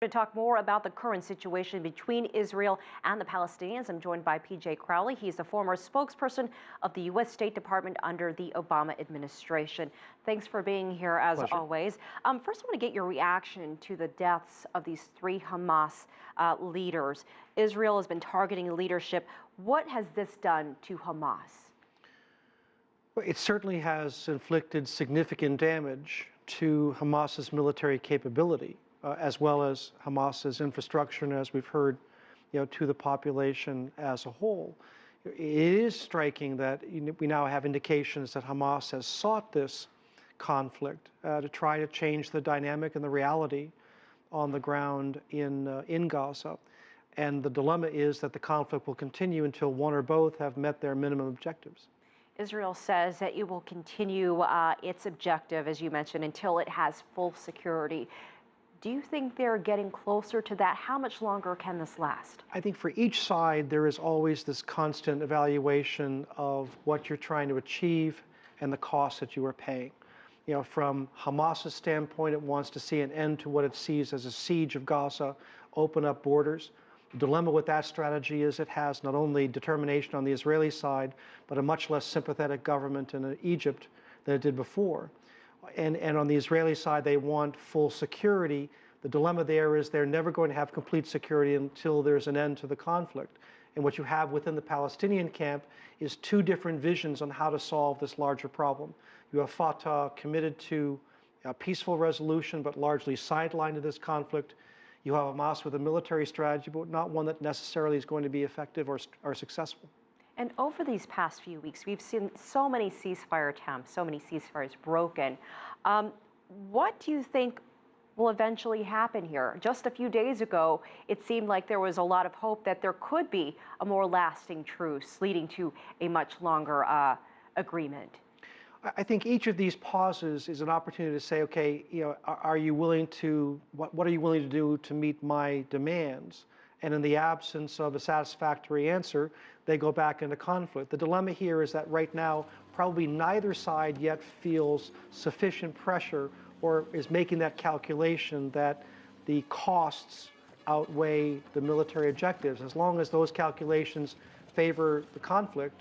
To talk more about the current situation between Israel and the Palestinians, I'm joined by PJ Crowley. He's the former spokesperson of the U.S. State Department under the Obama administration. Thanks for being here, as Pleasure. always. First, I want to get your reaction to the deaths of these three Hamas leaders. Israel has been targeting leadership. What has this done to Hamas? Well, it certainly has inflicted significant damage to Hamas's military capability, as well as Hamas's infrastructure, and as we've heard, to the population as a whole. It is striking that we now have indications that Hamas has sought this conflict to try to change the dynamic and the reality on the ground in Gaza. And the dilemma is that the conflict will continue until one or both have met their minimum objectives. Israel says that it will continue its objective, as you mentioned, until it has full security. Do you think they're getting closer to that? How much longer can this last? I think for each side, there is always this constant evaluation of what you're trying to achieve and the cost that you are paying. From Hamas's standpoint, it wants to see an end to what it sees as a siege of Gaza, open up borders. The dilemma with that strategy is it has not only determination on the Israeli side, but a much less sympathetic government in Egypt than it did before. And on the Israeli side, they want full security. The dilemma there is they're never going to have complete security until there's an end to the conflict. And what you have within the Palestinian camp is two different visions on how to solve this larger problem. You have Fatah committed to a peaceful resolution, but largely sidelined to this conflict. You have Hamas with a military strategy, but not one that necessarily is going to be effective or successful. And over these past few weeks, we've seen so many ceasefire attempts, so many ceasefires broken. What do you think will eventually happen here? Just a few days ago, it seemed like there was a lot of hope that there could be a more lasting truce leading to a much longer agreement. I think each of these pauses is an opportunity to say, okay, are you willing to, what are you willing to do to meet my demands? And in the absence of a satisfactory answer, they go back into conflict. The dilemma here is that right now, probably neither side yet feels sufficient pressure or is making that calculation that the costs outweigh the military objectives. As long as those calculations favor the conflict,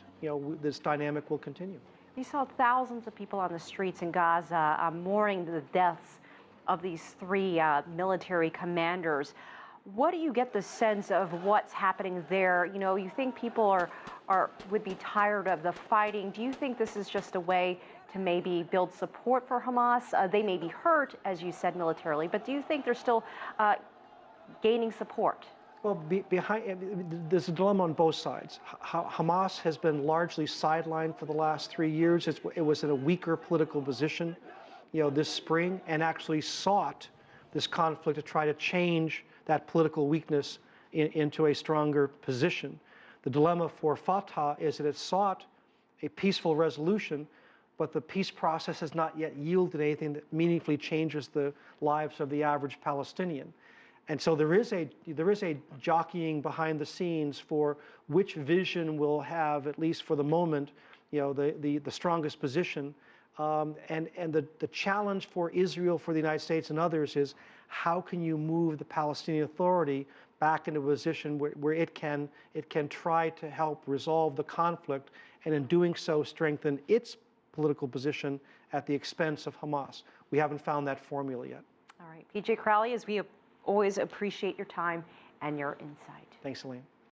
this dynamic will continue. We saw thousands of people on the streets in Gaza mourning the deaths of these three military commanders. What do you get the sense of what's happening there? You think people would be tired of the fighting. Do you think this is just a way to maybe build support for Hamas? They may be hurt, as you said, militarily, but do you think they're still gaining support? Well, there's a dilemma on both sides. Hamas has been largely sidelined for the last 3 years. It was in a weaker political position, this spring, and actually sought this conflict to try to change that political weakness into a stronger position. The dilemma for Fatah is that it sought a peaceful resolution, but the peace process has not yet yielded anything that meaningfully changes the lives of the average Palestinian. And so there is a jockeying behind the scenes for which vision will have, at least for the moment, the strongest position. And the challenge for Israel, for the United States and others is how can you move the Palestinian Authority back into a position where it can try to help resolve the conflict, and in doing so strengthen its political position at the expense of Hamas. We haven't found that formula yet. All right, PJ Crowley, as we always appreciate your time and your insight. Thanks, Elaine.